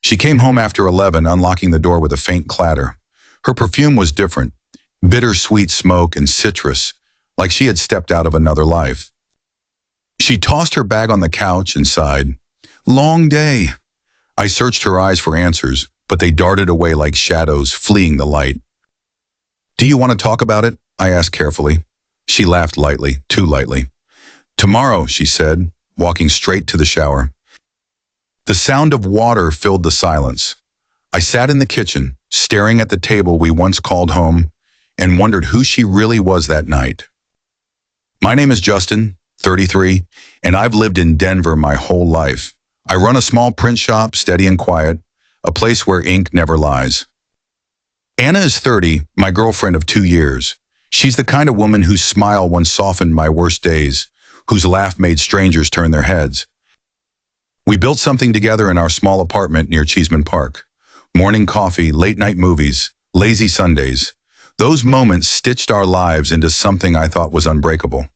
She came home after 11, unlocking the door with a faint clatter. Her perfume was different, bittersweet smoke and citrus, like she had stepped out of another life. She tossed her bag on the couch and sighed. Long day. I searched her eyes for answers, but they darted away like shadows, fleeing the light. Do you want to talk about it? I asked carefully. She laughed lightly, too lightly. Tomorrow, she said, walking straight to the shower. The sound of water filled the silence. I sat in the kitchen, staring at the table we once called home, and wondered who she really was that night. My name is Justin, 33, and I've lived in Denver my whole life. I run a small print shop, steady and quiet, a place where ink never lies. Anna is 30, my girlfriend of 2 years. She's the kind of woman whose smile once softened my worst days, whose laugh made strangers turn their heads. We built something together in our small apartment near Cheeseman Park. Morning coffee, late-night movies, lazy Sundays. Those moments stitched our lives into something I thought was unbreakable.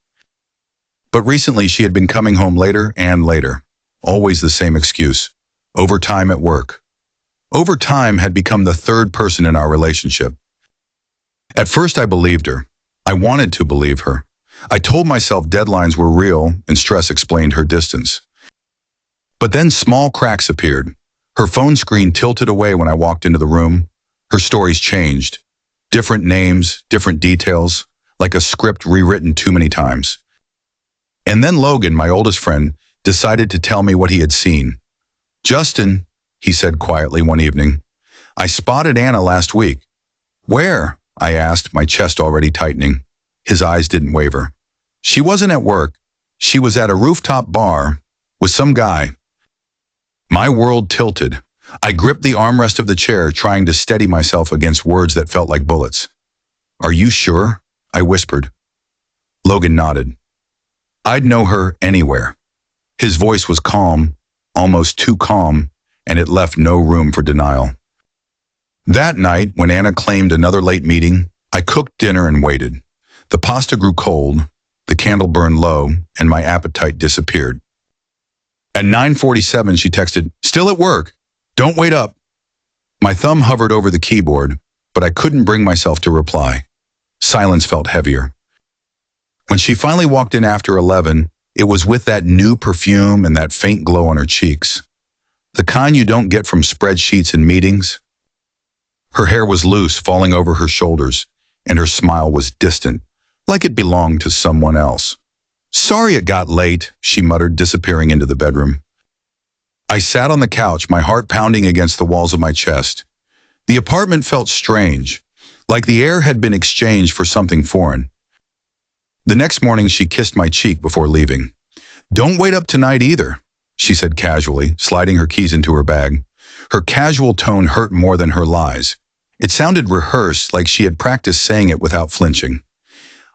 But recently she had been coming home later and later. Always the same excuse. Overtime at work. Overtime had become the third person in our relationship. At first I believed her. I wanted to believe her. I told myself deadlines were real and stress explained her distance. But then small cracks appeared. Her phone screen tilted away when I walked into the room. Her stories changed. Different names, different details, like a script rewritten too many times. And then Logan, my oldest friend, decided to tell me what he had seen. Justin, he said quietly one evening, I spotted Anna last week. Where? I asked, my chest already tightening. His eyes didn't waver. She wasn't at work. She was at a rooftop bar with some guy. My world tilted. I gripped the armrest of the chair, trying to steady myself against words that felt like bullets. Are you sure? I whispered. Logan nodded. I'd know her anywhere. His voice was calm, almost too calm, and it left no room for denial. That night, when Anna claimed another late meeting, I cooked dinner and waited. The pasta grew cold, the candle burned low, and my appetite disappeared. At 9:47, she texted, "Still at work. Don't wait up." My thumb hovered over the keyboard, but I couldn't bring myself to reply. Silence felt heavier. When she finally walked in after 11, it was with that new perfume and that faint glow on her cheeks. The kind you don't get from spreadsheets and meetings. Her hair was loose, falling over her shoulders, and her smile was distant, like it belonged to someone else. Sorry it got late, she muttered, disappearing into the bedroom. I sat on the couch, my heart pounding against the walls of my chest. The apartment felt strange, like the air had been exchanged for something foreign. The next morning, she kissed my cheek before leaving. Don't wait up tonight either, she said casually, sliding her keys into her bag. Her casual tone hurt more than her lies. It sounded rehearsed, like she had practiced saying it without flinching.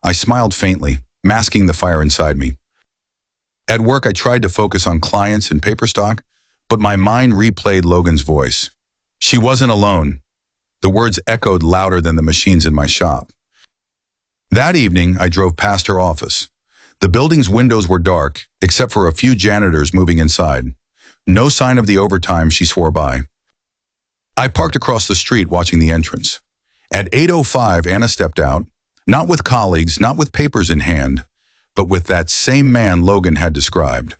I smiled faintly, masking the fire inside me. At work, I tried to focus on clients and paper stock, but my mind replayed Logan's voice. She wasn't alone. The words echoed louder than the machines in my shop. That evening, I drove past her office. The building's windows were dark, except for a few janitors moving inside. No sign of the overtime she swore by. I parked across the street watching the entrance. At 8:05, Anna stepped out, not with colleagues, not with papers in hand, but with that same man Logan had described.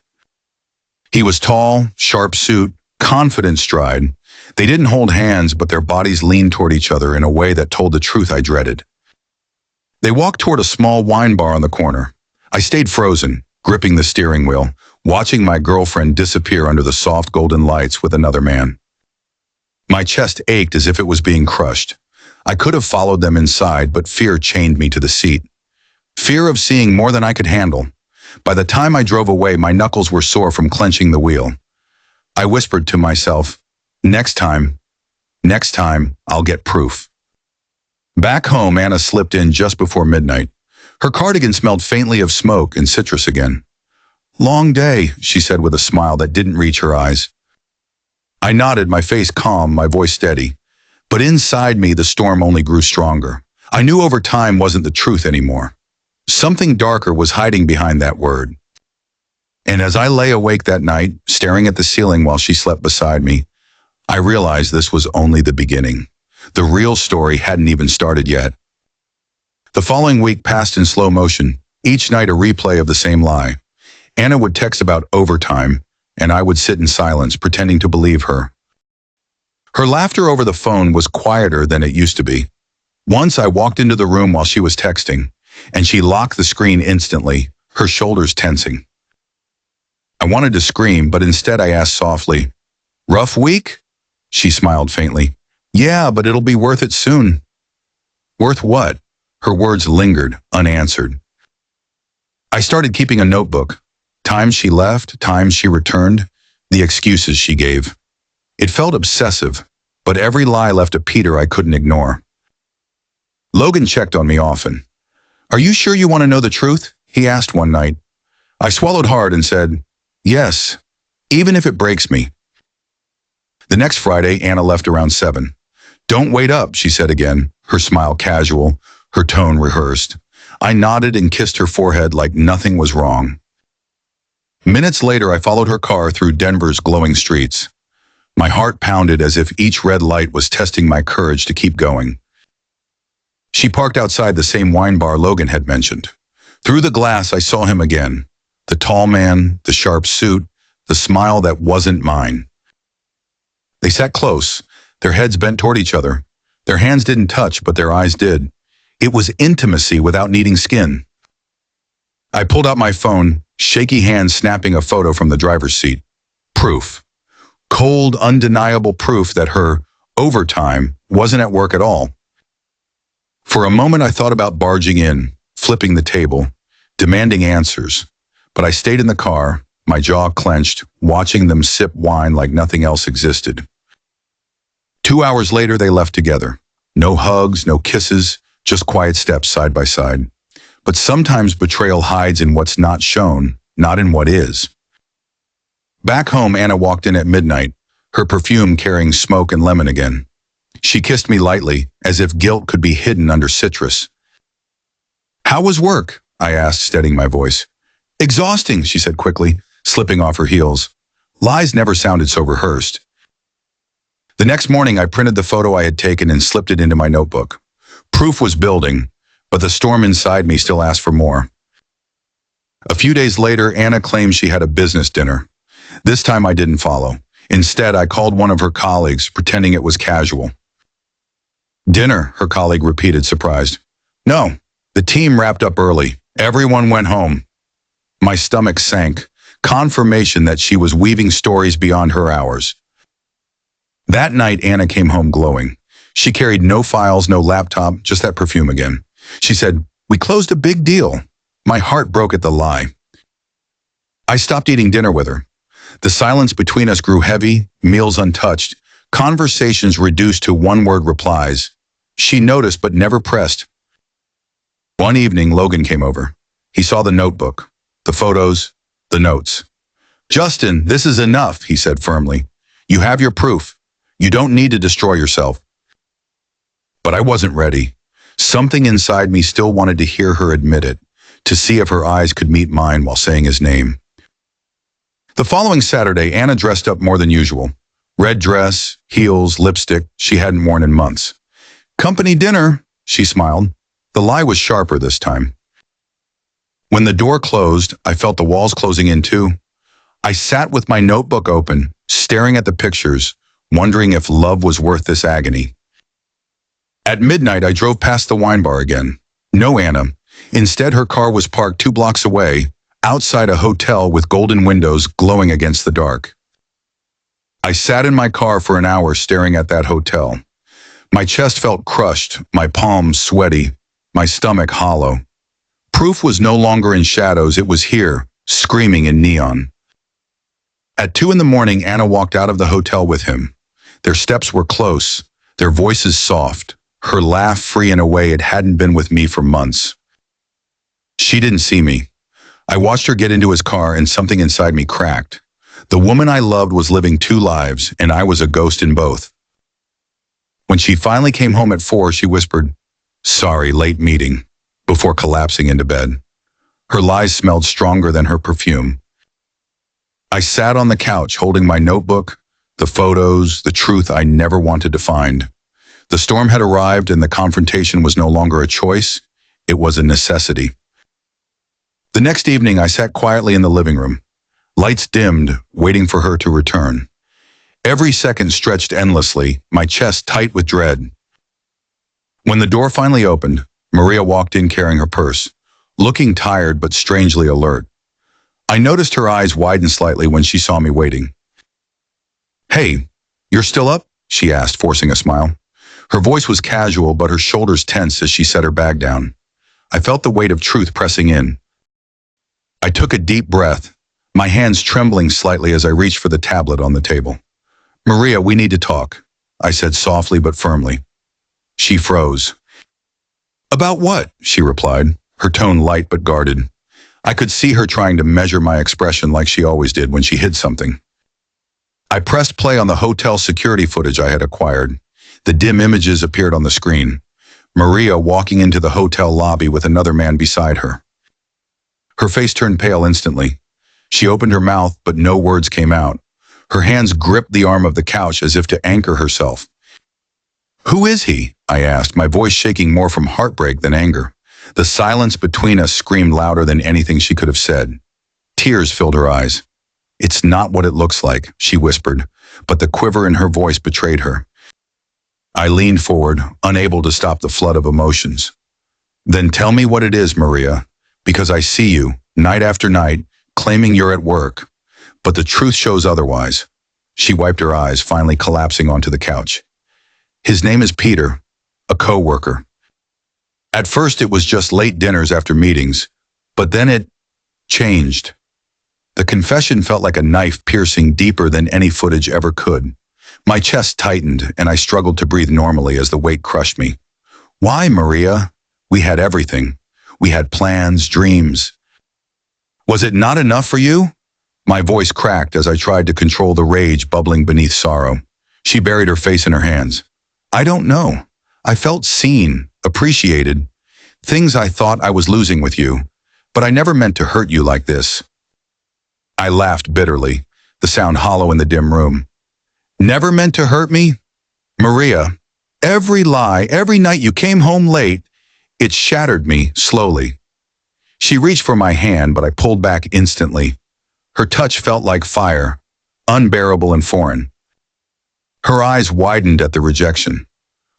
He was tall, sharp suit, confident stride. They didn't hold hands, but their bodies leaned toward each other in a way that told the truth I dreaded. They walked toward a small wine bar on the corner. I stayed frozen, gripping the steering wheel, watching my girlfriend disappear under the soft golden lights with another man. My chest ached as if it was being crushed. I could have followed them inside, but fear chained me to the seat. Fear of seeing more than I could handle. By the time I drove away, my knuckles were sore from clenching the wheel. I whispered to myself, next time, I'll get proof. Back home, Anna slipped in just before midnight. Her cardigan smelled faintly of smoke and citrus again. Long day, she said with a smile that didn't reach her eyes. I nodded, my face calm, my voice steady. But inside me, the storm only grew stronger. I knew over time wasn't the truth anymore. Something darker was hiding behind that word. And as I lay awake that night, staring at the ceiling while she slept beside me, I realized this was only the beginning. The real story hadn't even started yet. The following week passed in slow motion, each night a replay of the same lie. Anna would text about overtime, and I would sit in silence, pretending to believe her. Her laughter over the phone was quieter than it used to be. Once I walked into the room while she was texting, and she locked the screen instantly, her shoulders tensing. I wanted to scream, but instead I asked softly, "Rough week?" She smiled faintly. "Yeah, but it'll be worth it soon." Worth what? Her words lingered, unanswered. I started keeping a notebook. Times she left, times she returned, the excuses she gave. It felt obsessive, but every lie left a Peter I couldn't ignore. Logan checked on me often. "Are you sure you want to know the truth?" he asked one night. I swallowed hard and said, "Yes, even if it breaks me." The next Friday, Anna left around 7. "Don't wait up," she said again, her smile casual, her tone rehearsed. I nodded and kissed her forehead like nothing was wrong. Minutes later, I followed her car through Denver's glowing streets. My heart pounded as if each red light was testing my courage to keep going. She parked outside the same wine bar Logan had mentioned. Through the glass, I saw him again. The tall man, the sharp suit, the smile that wasn't mine. They sat close, their heads bent toward each other. Their hands didn't touch, but their eyes did. It was intimacy without needing skin. I pulled out my phone, shaky hands snapping a photo from the driver's seat. Proof. Cold, undeniable proof that her overtime wasn't at work at all. For a moment, I thought about barging in, flipping the table, demanding answers. But I stayed in the car, my jaw clenched, watching them sip wine like nothing else existed. 2 hours later, they left together. No hugs, no kisses, just quiet steps side by side. But sometimes betrayal hides in what's not shown, not in what is. Back home, Anna walked in at midnight, her perfume carrying smoke and lemon again. She kissed me lightly, as if guilt could be hidden under citrus. "How was work?" I asked, steadying my voice. "Exhausting," she said quickly, slipping off her heels. Lies never sounded so rehearsed. The next morning, I printed the photo I had taken and slipped it into my notebook. Proof was building, but the storm inside me still asked for more. A few days later, Anna claimed she had a business dinner. This time I didn't follow. Instead, I called one of her colleagues, pretending it was casual. "Dinner," her colleague repeated, surprised. "No, the team wrapped up early. Everyone went home." My stomach sank, confirmation that she was weaving stories beyond her hours. That night, Anna came home glowing. She carried no files, no laptop, just that perfume again. She said, "We closed a big deal." My heart broke at the lie. I stopped eating dinner with her. The silence between us grew heavy, meals untouched, conversations reduced to one-word replies. She noticed but never pressed. One evening, Logan came over. He saw the notebook, the photos, the notes. "Justin, this is enough," he said firmly. "You have your proof. You don't need to destroy yourself." But I wasn't ready. Something inside me still wanted to hear her admit it, to see if her eyes could meet mine while saying his name. The following Saturday, Anna dressed up more than usual. Red dress, heels, lipstick she hadn't worn in months. "Company dinner," she smiled. The lie was sharper this time. When the door closed, I felt the walls closing in too. I sat with my notebook open, staring at the pictures, wondering if love was worth this agony. At midnight, I drove past the wine bar again. No Anna. Instead, her car was parked 2 blocks away, outside a hotel with golden windows glowing against the dark. I sat in my car for an hour staring at that hotel. My chest felt crushed, my palms sweaty, my stomach hollow. Proof was no longer in shadows, it was here, screaming in neon. At 2 in the morning, Anna walked out of the hotel with him. Their steps were close, their voices soft, her laugh free in a way it hadn't been with me for months. She didn't see me. I watched her get into his car and something inside me cracked. The woman I loved was living 2 lives, and I was a ghost in both. When she finally came home at 4, she whispered, "Sorry, late meeting," before collapsing into bed. Her lies smelled stronger than her perfume. I sat on the couch holding my notebook, The photos, the truth I never wanted to find. The storm had arrived and the confrontation was no longer a choice, it was a necessity. The next evening I sat quietly in the living room. Lights dimmed, waiting for her to return. Every second stretched endlessly, my chest tight with dread. When the door finally opened, Maria walked in carrying her purse, looking tired but strangely alert. I noticed her eyes widen slightly when she saw me waiting. "Hey, you're still up?" she asked, forcing a smile. Her voice was casual, but her shoulders tensed as she set her bag down. I felt the weight of truth pressing in. I took a deep breath, my hands trembling slightly as I reached for the tablet on the table. "Maria, we need to talk," I said softly but firmly. She froze. "About what?" she replied, her tone light but guarded. I could see her trying to measure my expression like she always did when she hid something. I pressed play on the hotel security footage I had acquired. The dim images appeared on the screen. Maria walking into the hotel lobby with another man beside her. Her face turned pale instantly. She opened her mouth, but no words came out. Her hands gripped the arm of the couch as if to anchor herself. "Who is he?" I asked, my voice shaking more from heartbreak than anger. The silence between us screamed louder than anything she could have said. Tears filled her eyes. "It's not what it looks like," she whispered, but the quiver in her voice betrayed her. I leaned forward, unable to stop the flood of emotions. "Then tell me what it is, Maria, because I see you, night after night, claiming you're at work. But the truth shows otherwise." She wiped her eyes, finally collapsing onto the couch. "His name is Peter, a co-worker. At first it was just late dinners after meetings, but then it changed." The confession felt like a knife piercing deeper than any footage ever could. My chest tightened, and I struggled to breathe normally as the weight crushed me. "Why, Maria? We had everything. We had plans, dreams. Was it not enough for you?" My voice cracked as I tried to control the rage bubbling beneath sorrow. She buried her face in her hands. "I don't know. I felt seen, appreciated. Things I thought I was losing with you. But I never meant to hurt you like this." I laughed bitterly, the sound hollow in the dim room. "Never meant to hurt me? Maria, every lie, every night you came home late, it shattered me slowly." She reached for my hand, but I pulled back instantly. Her touch felt like fire, unbearable and foreign. Her eyes widened at the rejection.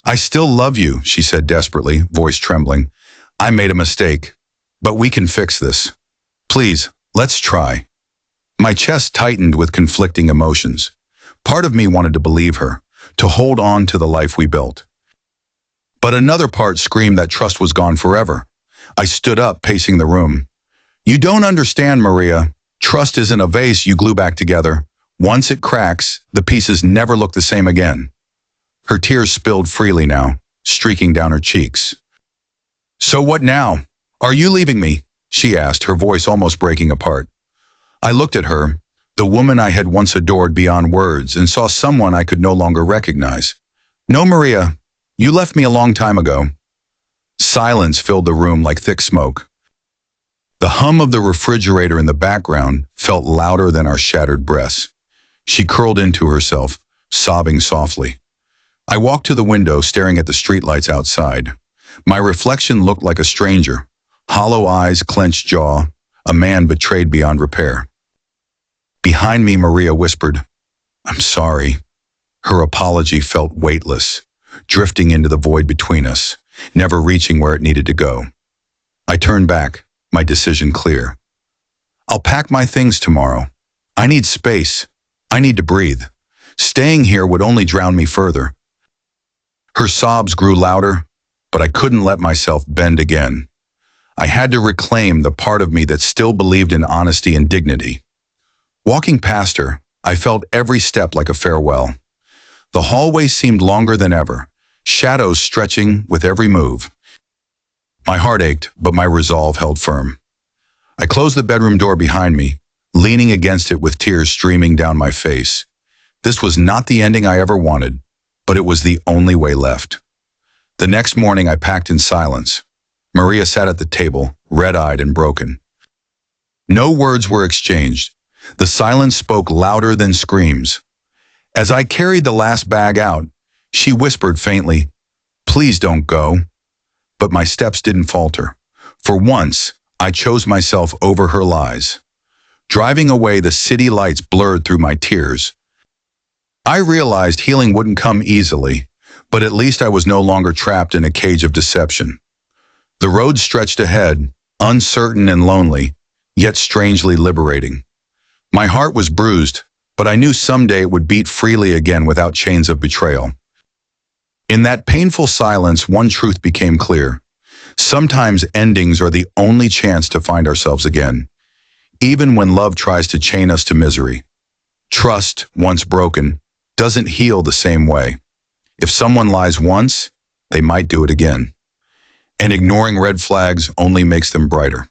"I still love you," she said desperately, voice trembling. "I made a mistake, but we can fix this. Please, let's try." My chest tightened with conflicting emotions. Part of me wanted to believe her, to hold on to the life we built. But another part screamed that trust was gone forever. I stood up, pacing the room. "You don't understand, Maria. Trust isn't a vase you glue back together. Once it cracks, the pieces never look the same again." Her tears spilled freely now, streaking down her cheeks. "So what now? Are you leaving me?" she asked, her voice almost breaking apart. I looked at her, the woman I had once adored beyond words, and saw someone I could no longer recognize. "No, Maria, you left me a long time ago." Silence filled the room like thick smoke. The hum of the refrigerator in the background felt louder than our shattered breaths. She curled into herself, sobbing softly. I walked to the window, staring at the streetlights outside. My reflection looked like a stranger. Hollow eyes, clenched jaw, a man betrayed beyond repair. Behind me, Maria whispered, "I'm sorry." Her apology felt weightless, drifting into the void between us, never reaching where it needed to go. I turned back, my decision clear. "I'll pack my things tomorrow. I need space. I need to breathe. Staying here would only drown me further." Her sobs grew louder, but I couldn't let myself bend again. I had to reclaim the part of me that still believed in honesty and dignity. Walking past her, I felt every step like a farewell. The hallway seemed longer than ever, shadows stretching with every move. My heart ached, but my resolve held firm. I closed the bedroom door behind me, leaning against it with tears streaming down my face. This was not the ending I ever wanted, but it was the only way left. The next morning I packed in silence. Maria sat at the table, red-eyed and broken. No words were exchanged. The silence spoke louder than screams. As I carried the last bag out, she whispered faintly, "Please don't go." But my steps didn't falter. For once, I chose myself over her lies. Driving away, the city lights blurred through my tears. I realized healing wouldn't come easily, but at least I was no longer trapped in a cage of deception. The road stretched ahead, uncertain and lonely, yet strangely liberating. My heart was bruised, but I knew someday it would beat freely again without chains of betrayal. In that painful silence, one truth became clear. Sometimes endings are the only chance to find ourselves again, even when love tries to chain us to misery. Trust, once broken, doesn't heal the same way. If someone lies once, they might do it again. And ignoring red flags only makes them brighter.